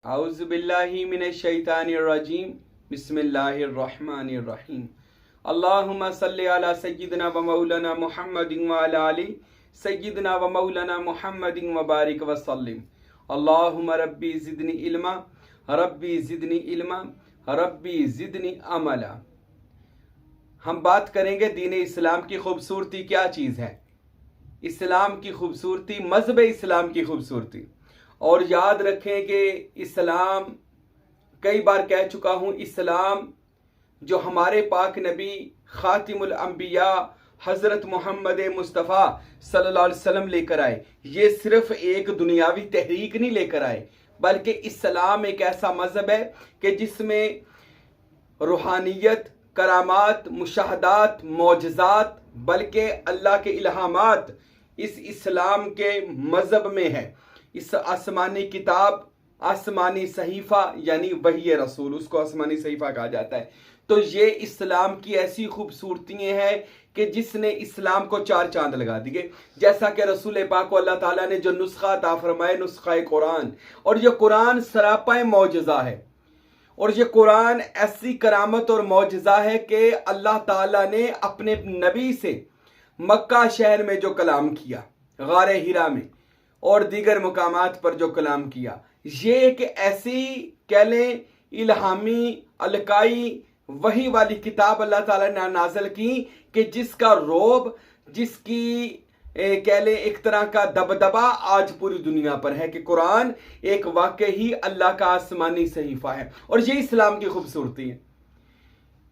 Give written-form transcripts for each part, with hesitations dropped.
औज़ुबिल्लाहि मिनश्शैतानिर्रजीम बिस्मिल्लाहिर्रहमानिर्रहीम। अल्लाहुम्मा सल्लि अला सय्यिदिना व मौलाना मुहम्मदिन व अला आलि सय्यिदिना व मौलाना मुहम्मदिन व बारिक व सल्लिम। अल्लाहुम्मा रब्बी ज़िदनी इल्मा, रब्बी ज़िदनी इल्मा, रब्बी ज़िदनी अमला। हम बात करेंगे दीन इस्लाम की खूबसूरती क्या चीज़ है, इस्लाम की खूबसूरती, मज़हब इस्लाम की खूबसूरती। और याद रखें कि इस्लाम, कई बार कह चुका हूँ, इस्लाम जो हमारे पाक नबी खातिमुल अंबिया हज़रत मोहम्मद मुस्तफ़ा सल्लल्लाहु अलैहि वसल्लम लेकर आए, ये सिर्फ एक दुनियावी तहरीक नहीं लेकर आए, बल्कि इस्लाम एक ऐसा मज़हब है कि जिसमें रूहानियत, करामात, मुशाहदात, मौजज़ात, बल्कि अल्लाह के इल्हामात इस इस्लाम के मज़हब में है। इस आसमानी किताब, आसमानी सहीफ़ा यानी वही रसूल, उसको आसमानी सहीफ़ा कहा जाता है। तो ये इस्लाम की ऐसी खूबसूरती हैं कि जिसने इस्लाम को चार चांद लगा दिए। जैसा कि रसूल पाक को अल्लाह ताला ने जो नुस्खा अता फरमाए, नुस्खा कुरान, और ये कुरान सरापा मौजज़ा है। और ये कुरान ऐसी करामत और मौजज़ा है कि अल्लाह ताला ने अपने नबी से मक्का शहर में जो कलाम किया, गारे हिरा में और दीगर मुकामात पर जो कलाम किया, ये एक ऐसी कह लें इल्हामी अलकाई वही वाली किताब अल्लाह ताला ने नाज़िल की कि जिसका रोब, जिसकी कह लें एक तरह का दबदबा आज पूरी दुनिया पर है कि कुरान एक वाकई ही अल्लाह का आसमानी सहीफ़ा है। और ये इस्लाम की खूबसूरती है।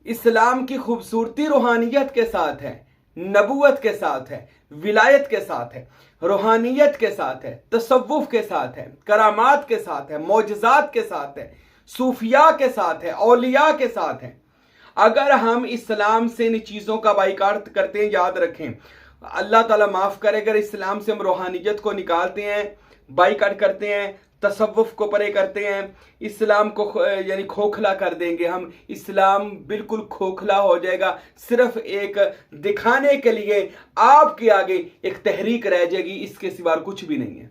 इस्लाम की खूबसूरती रूहानियत के साथ है, नबूवत के साथ है, विलायत के साथ है, रूहानियत के साथ है, तसव्वुफ के साथ है, करामात के साथ है, मौजज़ात के साथ है, सूफिया के साथ है, औलिया के साथ है। अगर हम इस्लाम से इन चीज़ों का बाइकाट करते हैं, याद रखें, अल्लाह ताला माफ़ करे, अगर इस्लाम से हम रूहानियत को निकालते हैं, बाइकाट करते हैं, तसव्वुफ को परे करते हैं, इस्लाम को यानी खोखला कर देंगे हम, इस्लाम बिल्कुल खोखला हो जाएगा। सिर्फ एक दिखाने के लिए आपके आगे एक तहरीक रह जाएगी, इसके सिवा कुछ भी नहीं है।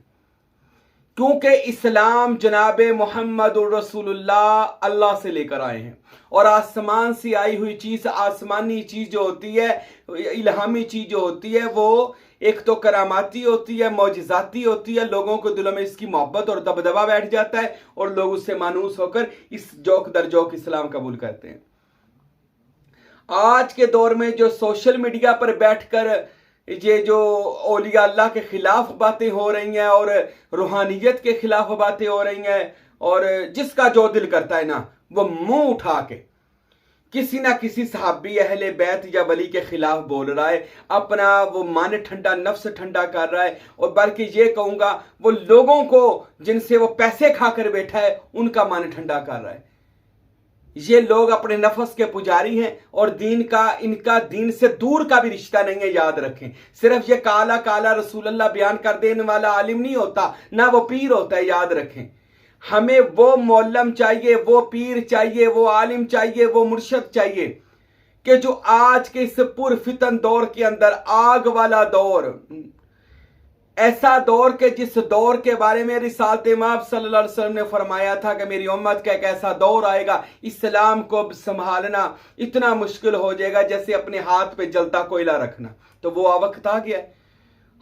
क्योंकि इस्लाम जनाब मोहम्मद रसूलुल्लाह अल्लाह से लेकर आए हैं, और आसमान से आई हुई चीज़, आसमानी चीज़ जो होती है, इल्हामी चीज़ जो होती है, वो एक तो करामाती होती है, मौजज़ाती होती है। लोगों के दिलों में इसकी मोहब्बत और दबदबा बैठ जाता है और लोग उससे मानूस होकर इस जोक दर जोक इस्लाम कबूल करते हैं। आज के दौर में जो सोशल मीडिया पर बैठकर ये जो औलिया अल्लाह के खिलाफ बातें हो रही हैं और रूहानियत के खिलाफ बातें हो रही हैं, और जिसका जो दिल करता है ना, वो मुंह उठा के किसी ना किसी सहाबी, अहले बैत या वली के खिलाफ बोल रहा है, अपना वो मन ठंडा, नफ्स ठंडा कर रहा है, और बल्कि ये कहूँगा वो लोगों को जिनसे वो पैसे खाकर बैठा है उनका मन ठंडा कर रहा है। ये लोग अपने नफस के पुजारी हैं और दीन का, इनका दीन से दूर का भी रिश्ता नहीं है। याद रखें, सिर्फ ये काला काला रसूलुल्लाह बयान कर देने वाला आलिम नहीं होता, ना वो पीर होता है। याद रखें, हमें वो मौलम चाहिए, वो पीर चाहिए, वो आलिम चाहिए, वो मुर्शद चाहिए कि जो आज के इस पुरफितन दौर के अंदर, आग वाला दौर, ऐसा दौर के जिस दौर के बारे में रिसालत माब सल्लल्लाहु अलैहि वसल्लम ने फरमाया था कि मेरी उम्मत का एक ऐसा दौर आएगा, इस्लाम को संभालना इतना मुश्किल हो जाएगा जैसे अपने हाथ पे जलता कोयला रखना। तो वो वक्त आ गया।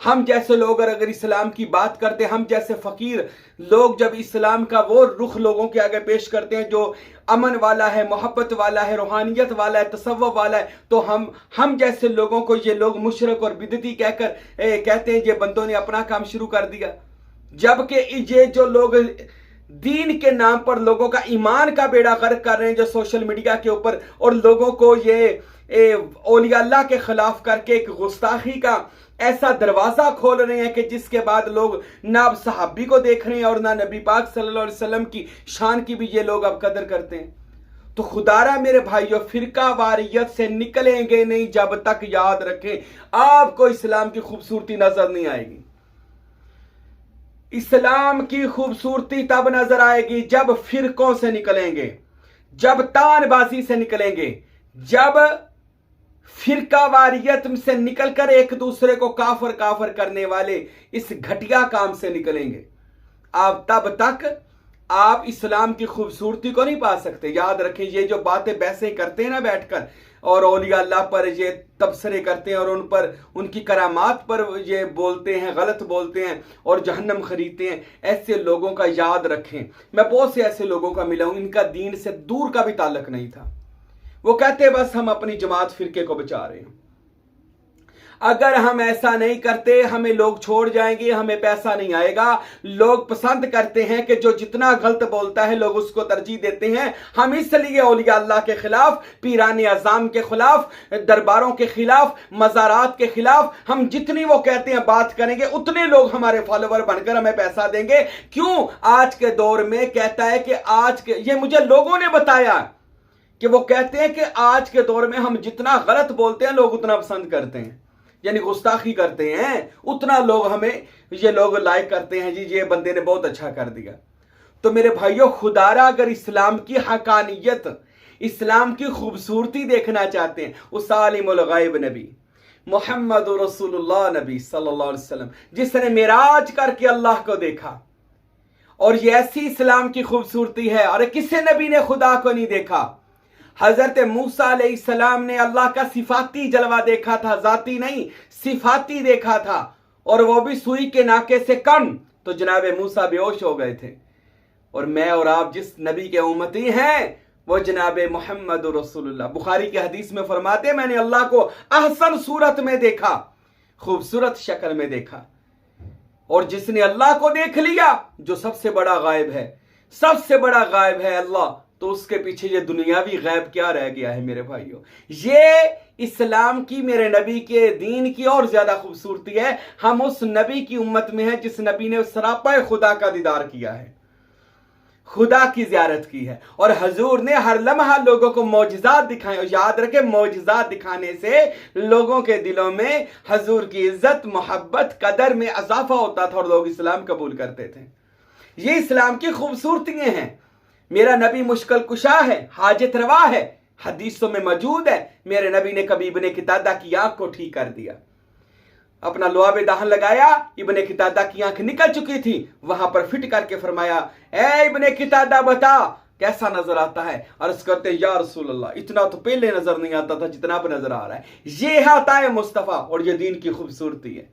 हम जैसे लोग अगर इस्लाम की बात करते, हम जैसे फ़कीर लोग जब इस्लाम का वो रुख लोगों के आगे पेश करते हैं जो अमन वाला है, मोहब्बत वाला है, रूहानियत वाला है, तसव्वुफ वाला है, तो हम जैसे लोगों को ये लोग मुशरिक और बिदती कहकर कहते हैं ये बंदों ने अपना काम शुरू कर दिया। जबकि ये जो लोग दीन के नाम पर लोगों का ईमान का बेड़ा गर्क कर रहे हैं, जो सोशल मीडिया के ऊपर, और लोगों को ये औलिया अल्लाह के खिलाफ करके एक गुस्ताखी का ऐसा दरवाजा खोल रहे हैं कि जिसके बाद लोग ना अब सहाबी को देख रहे हैं और ना नबी पाक सल्लल्लाहु अलैहि वसल्लम की शान की भी ये लोग अब कदर करते हैं। तो खुदारा मेरे भाइयों, फिरका वारियत से निकलेंगे नहीं जब तक, याद रखें, आपको इस्लाम की खूबसूरती नजर नहीं आएगी। इस्लाम की खूबसूरती तब नजर आएगी जब फिरकों से निकलेंगे, जब तानबाजी से निकलेंगे, जब फिरका वारियत से निकलकर एक दूसरे को काफर काफर करने वाले इस घटिया काम से निकलेंगे। अब तब तक आप इस्लाम की खूबसूरती को नहीं पा सकते। याद रखें, ये जो बातें बहसें करते हैं ना बैठकर, और औलिया अल्लाह पर ये तबसरे करते हैं और उन पर, उनकी करामात पर ये बोलते हैं, गलत बोलते हैं और जहन्नम खरीदते हैं, ऐसे लोगों का याद रखें। मैं बहुत से ऐसे लोगों का मिला हूं, इनका दीन से दूर का भी ताल्लुक नहीं था। वो कहते बस हम अपनी जमात फिरके को बचा रहे हैं। अगर हम ऐसा नहीं करते हमें लोग छोड़ जाएंगे, हमें पैसा नहीं आएगा। लोग पसंद करते हैं कि जो जितना गलत बोलता है लोग उसको तरजीह देते हैं। हम इसलिए औलिया अल्लाह के खिलाफ, पीराने अज़ाम के खिलाफ, दरबारों के खिलाफ, मज़ारात के खिलाफ हम जितनी वो कहते हैं बात करेंगे, उतने लोग हमारे फॉलोवर बनकर हमें पैसा देंगे। क्यों? आज के दौर में कहता है कि आज के, ये मुझे लोगों ने बताया कि वो कहते हैं कि आज के दौर में हम जितना गलत बोलते हैं लोग उतना पसंद करते हैं, यानी गुस्ताखी करते हैं, उतना लोग हमें, ये लोग लाइक करते हैं। जी ये बंदे ने बहुत अच्छा कर दिया। तो मेरे भाइयों, खुदारा अगर इस्लाम की हकानियत, इस्लाम की खूबसूरती देखना चाहते हैं, उस आलिमुल गैब नबी मोहम्मद रसूलुल्लाह नबी सल्लल्लाहु अलैहि वसल्लम, जिसने मेराज करके अल्लाह को देखा, और ये ऐसी इस्लाम की खूबसूरती है, अरे किसी नबी ने खुदा को नहीं देखा। हजरत मूसा अलैहिस्सलाम ने अल्लाह का सिफाती जलवा देखा था, जाती नहीं, सिफाती देखा था, और वो भी सुई के नाके से कम। तो जनाब मूसा बेहोश हो गए थे। और मैं और आप जिस नबी के उम्मती हैं वो जनाब मोहम्मद रसूलुल्लाह, बुखारी की हदीस में फरमाते, मैंने अल्लाह को अहसन सूरत में देखा, खूबसूरत शक्ल में देखा। और जिसने अल्लाह को देख लिया, जो सबसे बड़ा गायब है, सबसे बड़ा गायब है अल्लाह, तो उसके पीछे ये दुनियावी गैब क्या रह गया है मेरे भाइयों। ये इस्लाम की, मेरे नबी के दीन की और ज्यादा खूबसूरती है। हम उस नबी की उम्मत में हैं जिस नबी ने सरापा खुदा का दीदार किया है, खुदा की ज़ियारत की है, और हजूर ने हर लम्हा लोगों को मौजज़ात दिखाए। और याद रखें, मौजज़ात दिखाने से लोगों के दिलों में हजूर की इज्जत, मोहब्बत, कदर में इजाफा होता था और लोग इस्लाम कबूल करते थे। ये इस्लाम की खूबसूरतियां हैं। मेरा नबी मुश्किल कुशा है, हाजत रवा है, हदीसों में मौजूद है। मेरे नबी ने कभी इब्ने कितादा की आंख को ठीक कर दिया, अपना लुआब दाहन लगाया, इब्ने कितादा की आंख निकल चुकी थी, वहां पर फिट करके फरमाया, ए इब्ने कितादा बता कैसा नजर आता है। अर्ज करते या रसूल अल्लाह, इतना तो पहले नजर नहीं आता था जितना अब नजर आ रहा है। ये आता है मुस्तफा, और ये दीन की खूबसूरती है।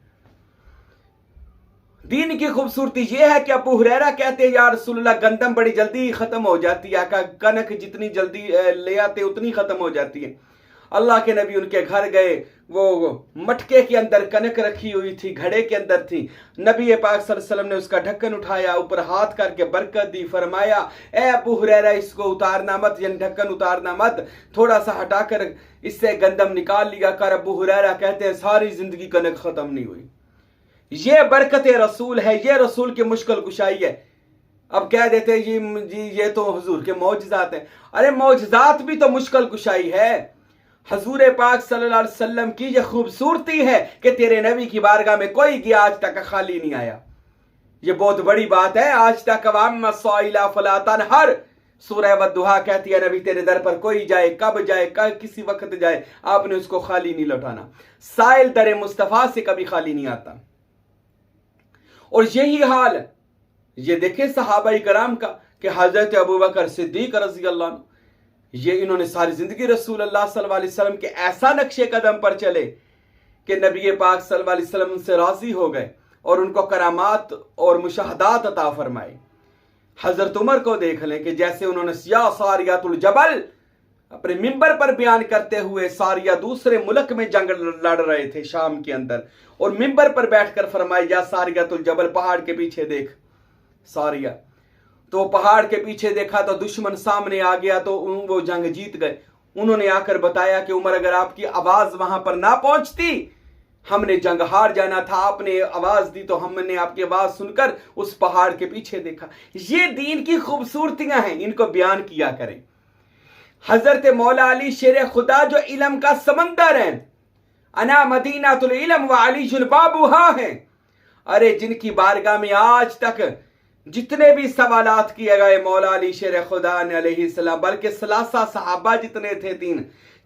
दीन की खूबसूरती यह है कि अबू हुरैरा कहते हैं, या रसूलुल्लाह गंदम बड़ी जल्दी खत्म हो जाती है, आका कनक जितनी जल्दी ले आते उतनी खत्म हो जाती है। अल्लाह के नबी उनके घर गए, वो मटके के अंदर कनक रखी हुई थी, घड़े के अंदर थी। नबी पाक सल्लल्लाहु अलैहि वसल्लम ने उसका ढक्कन उठाया, ऊपर हाथ करके बरकत दी, फरमाया ए अबू हुरैरा इसको उतारना मत, यानी ढक्कन उतारना मत, थोड़ा सा हटाकर इससे गंदम निकाल लिया कर। अबू हुरैरा कहते हैं सारी जिंदगी कनक खत्म नहीं हुई। ये बरकत रसूल है, ये रसूल की मुश्किल कुशाई है। अब कह देते हैं जी ये तो हुजूर के मौजज़ात हैं। अरे मौजज़ात भी तो मुश्किल कुशाई है। हजूर पाक सल्लल्लाहु अलैहि वसल्लम की ये खूबसूरती है कि तेरे नबी की बारगाह में कोई गया आज तक खाली नहीं आया। ये बहुत बड़ी बात है। आज तक अवाम सौइला फला तनहर, सूरह वद्दुहा कहती है नबी तेरे दर पर कोई जाए, कब जाए, किसी वक्त जाए, आपने उसको खाली नहीं लौटाना। साइल दर मुस्तफ़ा से कभी खाली नहीं आता। और यही हाल ये देखें सहाबाई कराम का कि हजरत अबू बकर सिद्दीक रज़ी अल्लाह अन्हु, ये इन्होंने सारी जिंदगी रसूल अल्लाह सल्लल्लाहु अलैहि वसल्लम के ऐसा नक्शे कदम पर चले कि नबी पाक सल्लल्लाहु अलैहि वसल्लम उनसे राजी हो गए और उनको करामात और मुशाहदात अता फरमाए। हजरत उमर को देख लें कि जैसे उन्होंने या सारियातुल जबल अपने मिंबर पर बयान करते हुए, सारिया दूसरे मुल्क में जंग लड़ रहे थे शाम के अंदर, और मिंबर पर बैठकर फरमाया या सारियातुल जबल, पहाड़ के पीछे देख सारिया। तो पहाड़ के पीछे देखा तो दुश्मन सामने आ गया, तो वो जंग जीत गए। उन्होंने आकर बताया कि उमर अगर आपकी आवाज वहां पर ना पहुंचती हमने जंग हार जाना था, आपने आवाज दी तो हमने आपकी आवाज सुनकर उस पहाड़ के पीछे देखा। ये दीन की खूबसूरतियां हैं, इनको बयान किया करें। हजरत मौला अली शेर खुदा जो इल्म का समंदर है, अना मदीनातुल इल्म व अली जुल बाबुहा है। अरे जिनकी बारगाह में आज तक जितने भी सवालात किए गए मौला अली शेर खुदा ने अलैहिस्सलाम, बल्कि सलासा सहाबा जितने थे,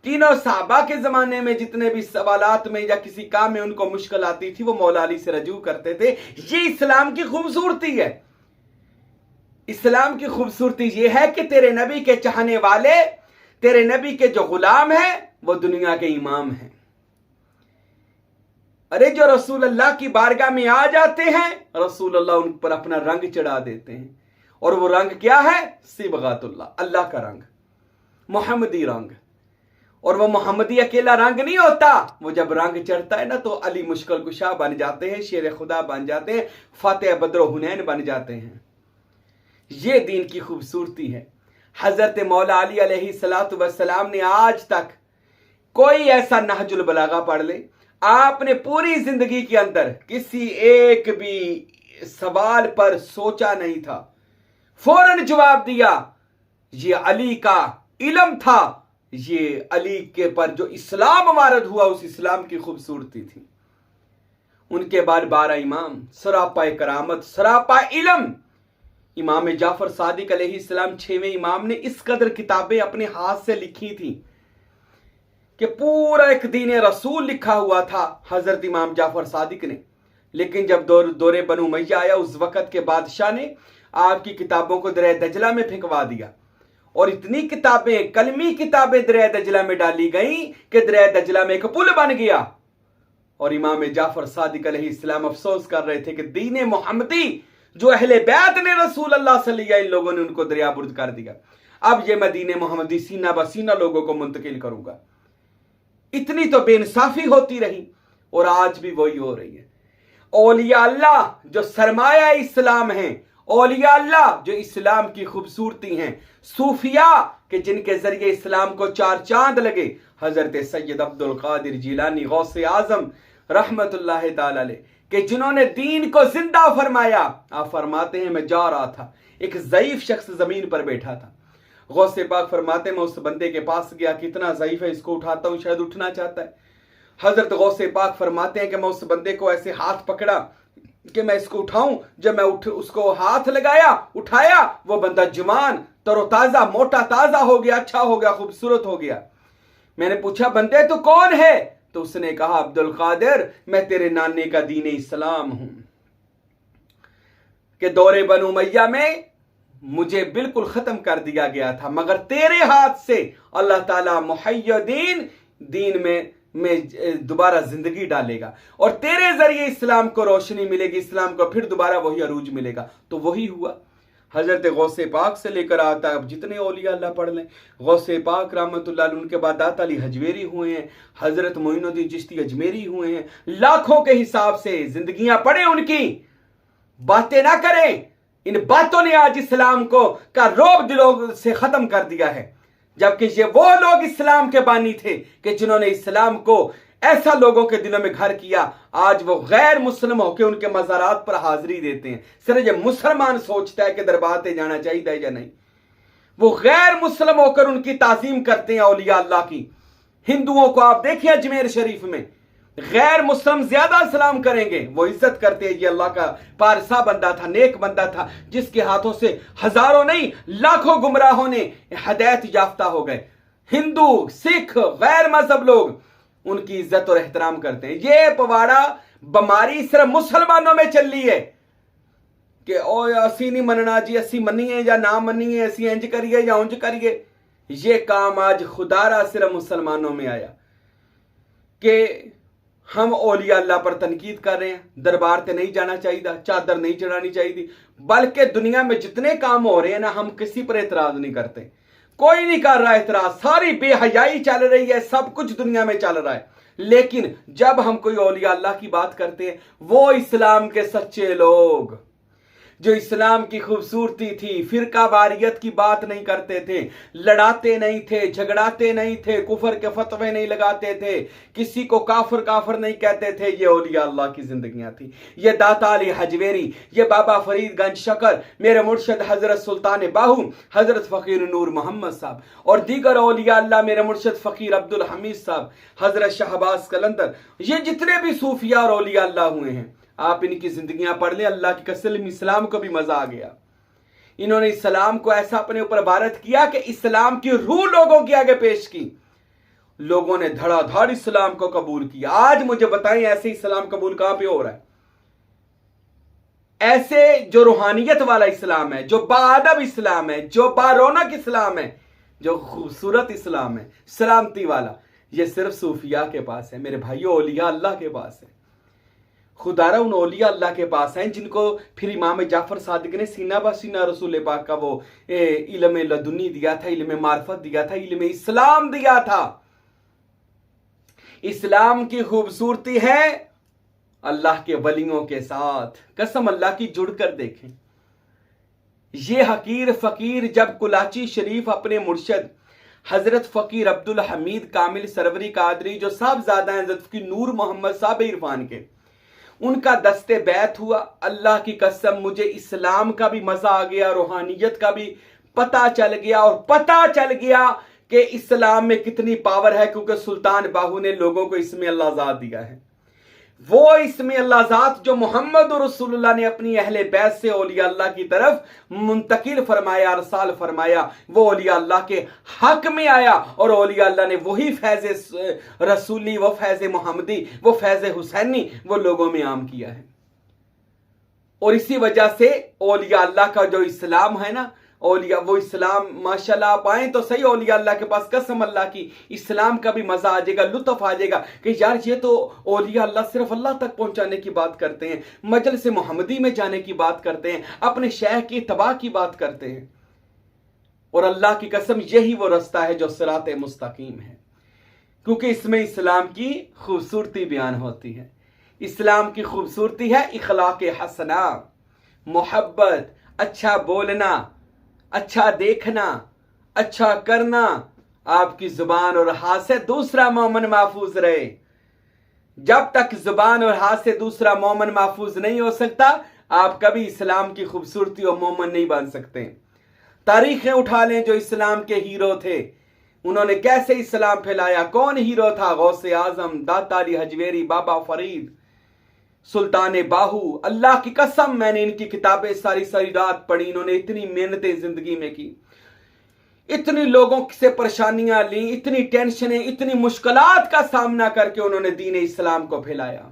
तीनों सहाबा के जमाने में जितने भी सवालात में या किसी काम में उनको मुश्किल आती थी वो मौला अली से रजू करते थे। ये इस्लाम की खूबसूरती है। इस्लाम की खूबसूरती यह है कि तेरे नबी के चाहने वाले, तेरे नबी के जो गुलाम हैं वो दुनिया के इमाम हैं। अरे जो रसूल अल्लाह की बारगाह में आ जाते हैं, रसूल अल्लाह उन पर अपना रंग चढ़ा देते हैं। और वो रंग क्या है? सिबगातुल्लाह, अल्लाह का रंग, मोहम्मदी रंग। और वो मोहम्मदी अकेला रंग नहीं होता, वो जब रंग चढ़ता है ना तो अली मुश्किल कुशा बन जाते हैं, शेर खुदा बन जाते हैं, फातिह बद्र हुनैन बन जाते हैं। ये दीन की खूबसूरती है। हजरत मौला अली अलैहिस्सलातु वस्सलाम ने आज तक कोई ऐसा नहजुल बलागा पढ़ ले, आपने पूरी जिंदगी के अंदर किसी एक भी सवाल पर सोचा नहीं था, फौरन जवाब दिया। ये अली का इल्म था, ये अली के पर जो इस्लाम वारद हुआ उस इस्लाम की खूबसूरती थी। उनके बाद 12 इमाम, सरापा करामत, सरापा इल्म। इमाम जाफर सादिक अलैहिस्सलाम 6वें इमाम ने इस कदर किताबें अपने हाथ से लिखी थी कि पूरा एक दीन रसूल लिखा हुआ था हजरत इमाम जाफर सादिक ने। लेकिन जब दौरे बनु उमय्या आया, उस वक़्त के बादशाह ने आपकी किताबों को दरिया दजला में फेंकवा दिया और इतनी किताबें, कलमी किताबें दरिया दजला में डाली गई कि दरिया दजला में एक पुल बन गया। और इमाम जाफर सादिक अलैहिस्सलाम अफसोस कर रहे थे कि दीन मोहम्मदी जो अहले बैत ने रसूल अल्लाह से लिया, इन लोगों ने उनको दरिया बुर्द कर दिया। अब ये मैं दीन मोहम्मदी सीना बसीना लोगों को मुंतकिल करूंगा। इतनी तो बेइंसाफी होती रही और आज भी वही हो रही है। औलिया अल्लाह जो सरमाया इस्लाम हैं, औलिया अल्लाह जो इस्लाम की खूबसूरती हैं, सूफिया के जिनके जरिए इस्लाम को 4 चांद लगे, हजरत सैयद अब्दुल कादिर जिलानी गौसे आजम रहमतुल्लाह ताला अलैह कि जिन्होंने दीन को जिंदा फरमाया। आप फरमाते हैं मैं जा रहा था, एक ज़ईफ शख्स जमीन पर बैठा था, गौसे पाक फरमाते मैं उस बंदे के पास गया, कितना ज़ईफ है, इसको उठाता हूं, शायद उठना चाहता है। हजरत गौसे पाक फरमाते हैं कि मैं उस बंदे को ऐसे हाथ पकड़ा कि मैं इसको उठाऊं। जब मैं उसको हाथ लगाया, उठाया, वो बंदा जवान, तरोताजा, मोटा ताजा हो गया, अच्छा हो गया, खूबसूरत हो गया। मैंने पूछा बंदे तू कौन है? तो उसने कहा अब्दुल कादिर, मैं तेरे नाने का दीन इस्लाम हूं कि दौरे बनु उमय्या में मुझे बिल्कुल खत्म कर दिया गया था, मगर तेरे हाथ से अल्लाह ताला मुहय्यदीन दीन में दोबारा जिंदगी डालेगा और तेरे जरिए इस्लाम को रोशनी मिलेगी, इस्लाम को फिर दोबारा वही अरूज मिलेगा। तो वही हुआ। हजरत गौसे पाक से लेकर आता है, अब जितने औलिया अल्लाह पढ़ लें, गौसे पाक रहमतुल्लाह अलैह, उनके बाद दाता अली हजवेरी हुए हैं, हजरत मोइनुद्दीन चिश्ती अजमेरी हुए हैं। लाखों के हिसाब से जिंदगियां पढ़े उनकी, बातें ना करें। इन बातों ने आज इस्लाम को का रोब दिलों से खत्म कर दिया है, जबकि ये वो लोग इस्लाम के बानी थे कि जिन्होंने इस्लाम को ऐसा लोगों के दिलों में घर किया। आज वो गैर मुस्लिम होकर उनके मज़ारात पर हाजिरी देते हैं। सिर्फ ये मुसलमान सोचता है कि दरबार पे जाना चाहिए या नहीं, वो गैर मुस्लिम होकर उनकी ताजीम करते हैं औलिया अल्लाह की। हिंदुओं को आप देखिए अजमेर शरीफ में गैर मुस्लिम ज्यादा सलाम करेंगे, वो इज्जत करते हैं। ये अल्लाह का पारसा बंदा था, नेक बंदा था, जिसके हाथों से हजारों नहीं लाखों गुमराहों ने हदायत याफ्ता हो गए। हिंदू, सिख, गैर मजहब लोग उनकी इज्जत और एहतराम करते हैं। ये पवाड़ा बीमारी सिर्फ मुसलमानों में चल रही है कि ओ असी नहीं मनना जी, असी मनीए या ना मनीए, असी इंज करिए या उंज करिए। ये काम आज खुदारा सिर्फ मुसलमानों में आया कि हम औलिया अल्लाह पर तनकीद कर रहे हैं, दरबार से नहीं जाना चाहिए, चादर नहीं चढ़ानी चाहिए, बल्कि दुनिया में जितने काम हो रहे हैं ना, हम किसी पर एतराज नहीं करते, कोई नहीं कर रहा एतराज, सारी बेहयाई चल रही है, सब कुछ दुनिया में चल रहा है। लेकिन जब हम कोई औलिया अल्लाह की बात करते हैं, वो इस्लाम के सच्चे लोग जो इस्लाम की खूबसूरती थी, फिरका वारियत की बात नहीं करते थे, लड़ाते नहीं थे, झगड़ाते नहीं थे, कुफर के फतवे नहीं लगाते थे, किसी को काफिर काफिर नहीं कहते थे। ये औलिया अल्लाह की जिंदगियां थी। ये दाता अली हजवेरी, ये बाबा फरीदगंज शकर, मेरे मुर्शद हजरत सुल्तान बाहू, हजरत फकीर नूर मोहम्मद साहब और दीगर औलिया अल्लाह, मेरे मुर्शद फकीर अब्दुल हमीद साहब, हजरत शहबाज कलंदर, ये जितने भी सूफिया और औलिया अल्लाह हुए हैं, आप इनकी जिंदगियां पढ़ लें, अल्लाह की कसम इस्लाम को भी मजा आ गया। इन्होंने इस्लाम को ऐसा अपने ऊपर भारत किया कि इस्लाम की रूह लोगों के आगे पेश की, लोगों ने धड़ाधड़ इस्लाम को कबूल किया। आज मुझे बताएं ऐसे इस्लाम कबूल कहां पे हो रहा है? ऐसे जो रूहानियत वाला इस्लाम है, जो बाअदब इस्लाम है, जो बारौनक इस्लाम है, जो खूबसूरत इस्लाम है, सलामती वाला, ये सिर्फ सूफिया के पास है मेरे भाइयों, औलिया अल्लाह के पास है। खुदारा उन औलिया अल्लाह के पास हैं जिनको फिर इमाम जाफर सादिक ने सीना बा सीना रसूल पाक का वो इल्म लदुनी दिया था, इल्म मार्फत दिया था, इल्म इस्लाम दिया था। इस्लाम की खूबसूरती है अल्लाह के वलियों के साथ, कसम अल्लाह की, जुड़ कर देखें। ये हकीर फकीर जब कुलाची शरीफ अपने मुर्शद हजरत फकीर अब्दुल हमीद कामिल सरवरी कादरी जो साहबजादा हैं हजरत फकीर नूर मोहम्मद साहब इरफान के, उनका दस्ते बैत हुआ, अल्लाह की कसम मुझे इस्लाम का भी मजा आ गया, रूहानियत का भी पता चल गया, और पता चल गया कि इस्लाम में कितनी पावर है, क्योंकि सुल्तान बाहू ने लोगों को इसमें अल्लाह ज़ात दिया है। वो इसमें अल्लाह ज़ात जो मोहम्मद और रसूलुल्लाह ने अपनी अहले बैत से औलिया अल्लाह की तरफ मुंतकिल फरमाया, अरसाल फरमाया, वो औलिया अल्लाह के हक में आया, और औलिया अल्लाह ने वही फैज़ रसूली, वो फैज़ मोहम्मदी, वो फैज़ हुसैनी वो लोगों में आम किया है। और इसी वजह से औलिया अल्लाह का जो इस्लाम है ना, औलिया वो इस्लाम माशाल्लाह, आप आए तो सही औलिया अल्लाह के पास, कसम अल्लाह की, इस्लाम का भी मजा आ जाएगा, लुत्फ आ जाएगा कि यार ये तो औलिया अल्लाह सिर्फ अल्लाह तक पहुंचाने की बात करते हैं, मजलिस मोहम्मदी में जाने की बात करते हैं, अपने शहर की तबाह की बात करते हैं। और अल्लाह की कसम यही वो रास्ता है जो सिरात मुस्तकीम है, क्योंकि इसमें इस्लाम की खूबसूरती बयान होती है। इस्लाम की खूबसूरती है इखलाक हसना, मोहब्बत, अच्छा बोलना, अच्छा देखना, अच्छा करना, आपकी जुबान और हाथ से दूसरा मोमन महफूज रहे। जब तक जुबान और हाथ से दूसरा मोमन महफूज नहीं हो सकता, आप कभी इस्लाम की खूबसूरती और मोमन नहीं बन सकते। तारीखें उठा लें जो इस्लाम के हीरो थे, उन्होंने कैसे इस्लाम फैलाया। कौन हीरो था? गौसे आजम, दाता अली हजवेरी, बाबा फरीद, सुल्तान बाहू। अल्लाह की कसम मैंने इनकी किताबें सारी सारी रात पढ़ी, इन्होंने इतनी मेहनतें जिंदगी में की, इतनी लोगों से परेशानियां ली, इतनी टेंशनें, इतनी मुश्किलात का सामना करके उन्होंने दीन इस्लाम को फैलाया।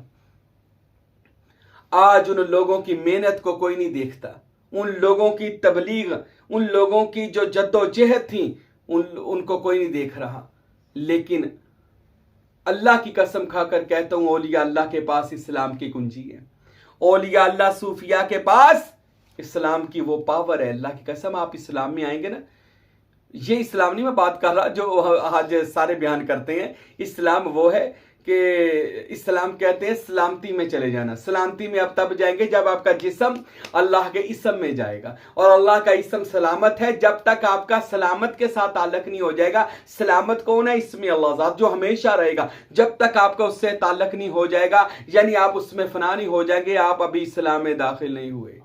आज उन लोगों की मेहनत को कोई नहीं देखता, उन लोगों की तबलीग, उन लोगों की जो जद्दोजहद थी उनको कोई नहीं देख रहा। लेकिन अल्लाह की कसम खाकर कहता हूं, औलिया अल्लाह के पास इस्लाम की कुंजी है। औलिया अल्लाह सूफिया के पास इस्लाम की वो पावर है। अल्लाह की कसम, आप इस्लाम में आएंगे ना, ये इस्लाम नहीं मैं बात कर रहा जो आज सारे बयान करते हैं। इस्लाम वो है कि इस्लाम कहते हैं सलामती में चले जाना। सलामती में आप तब जाएंगे जब आपका जिस्म अल्लाह के इस्म में जाएगा, और अल्लाह का इस्म सलामत है। जब तक आपका सलामत के साथ ताल्लुक नहीं हो जाएगा, सलामत कौन है? इसमें अल्लाह ज़ात जो हमेशा रहेगा। जब तक आपका उससे ताल्लुक नहीं हो जाएगा, यानी आप उसमें फना नहीं हो जाएंगे, आप अभी इस्लाम में दाखिल नहीं हुए।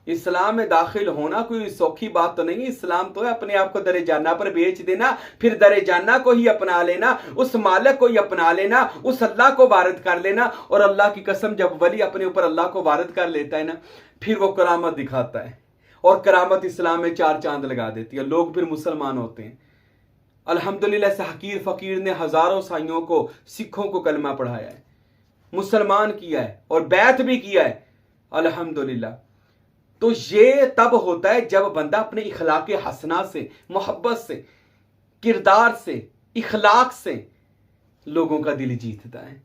इस्लाम में दाखिल होना कोई सौखी बात तो नहीं। इस्लाम तो है अपने आप को दरे जाना पर बेच देना, फिर दरे जाना को ही अपना लेना, उस मालिक को ही अपना लेना, उस अल्लाह को वारिद कर लेना। और अल्लाह की कसम, जब वली अपने ऊपर अल्लाह को वारिद कर लेता है ना, फिर वो करामत दिखाता है, और करामत इस्लाम में 4 चांद लगा देती है। लोग फिर मुसलमान होते हैं। अल्हम्दुलिल्लाह से हकीर फकीर ने हजारों साइयों को, सिखों को कलमा पढ़ाया है, मुसलमान किया है, और बैत भी किया है अल्हम्दुलिल्लाह। तो ये तब होता है जब बंदा अपने इखलाक हसना से, मोहब्बत से, किरदार से, इखलाक से लोगों का दिल जीतता है,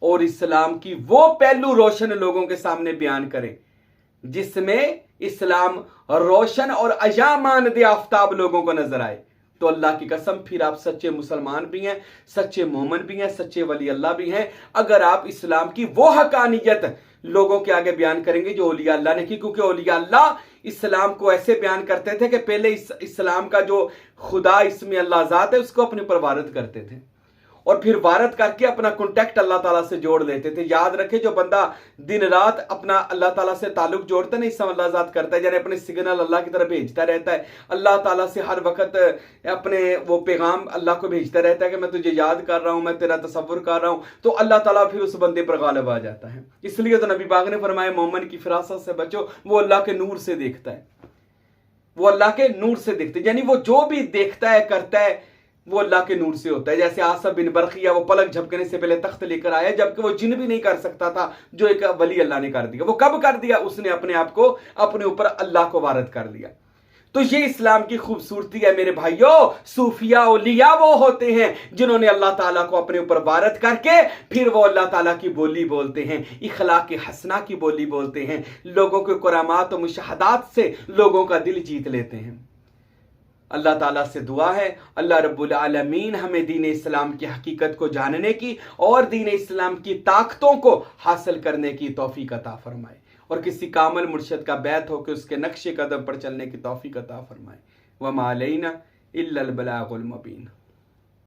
और इस्लाम की वो पहलू रोशन लोगों के सामने बयान करे जिसमें इस्लाम रोशन और अयामान दे आफ्ताब लोगों को नजर आए। तो अल्लाह की कसम, फिर आप सच्चे मुसलमान भी हैं, सच्चे मोमन भी हैं, सच्चे वली अल्लाह भी हैं, अगर आप इस्लाम की वो हकानियत लोगों के आगे बयान करेंगे जो औलिया अल्लाह ने की। क्योंकि औलिया अल्लाह इस्लाम को ऐसे बयान करते थे कि पहले इस्लाम का जो खुदा इसमें अल्लाह ज़ात है उसको अपने ऊपर वारिद करते थे, और फिर वारिद करके अपना कॉन्टैक्ट अल्लाह ताला से जोड़ लेते थे। याद रखे, जो बंदा दिन रात अपना अल्लाह ताला से ताल्लुक जोड़ता है, इससे अल्लाह ज़ात करता है, यानी अपने सिग्नल अल्लाह की तरफ भेजता रहता है, अल्लाह ताला से हर वक्त अपने वो पैगाम अल्लाह को भेजता रहता है कि मैं तुझे याद कर रहा हूँ, मैं तेरा तसव्वुर कर रहा हूँ, तो अल्लाह ताला फिर उस बंदे पर गालिब आ जाता है। इसलिए तो नबी पाक ने फरमाया, मोमिन की फिरासत से बचो, वो अल्लाह के नूर से देखता है, वो अल्लाह के नूर से देखते, यानी वो जो भी देखता है करता है वो अल्लाह के नूर से होता है। जैसे आसफ बिन बरखिया, वो पलक झपकने से पहले तख्त लेकर आया, जबकि वो जिन भी नहीं कर सकता था, जो एक वली अल्लाह ने कर दिया। वो कब कर दिया? उसने अपने आप को अपने ऊपर अल्लाह को वारद कर दिया। तो ये इस्लाम की खूबसूरती है मेरे भाइयों। सूफिया औलिया वो होते हैं जिन्होंने अल्लाह ताला को अपने ऊपर वारद करके फिर वो अल्लाह ताला की बोली बोलते हैं, इखलाक हसना की बोली बोलते हैं, लोगों के करामात और मुशाहदात से लोगों का दिल जीत लेते हैं। अल्लाह ताला से दुआ है अल्लाह रब्बुल आलमीन हमें दीन इस्लाम की हकीकत को जानने की और दीन इस्लाम की ताकतों को हासिल करने की तौफीक अता फरमाए और किसी कामल मुर्शद का बैत हो कि उसके नक्शे कदम पर चलने की तौफीक अता फरमाए। वमा अलैना इल्लल बलागुल मुबीन।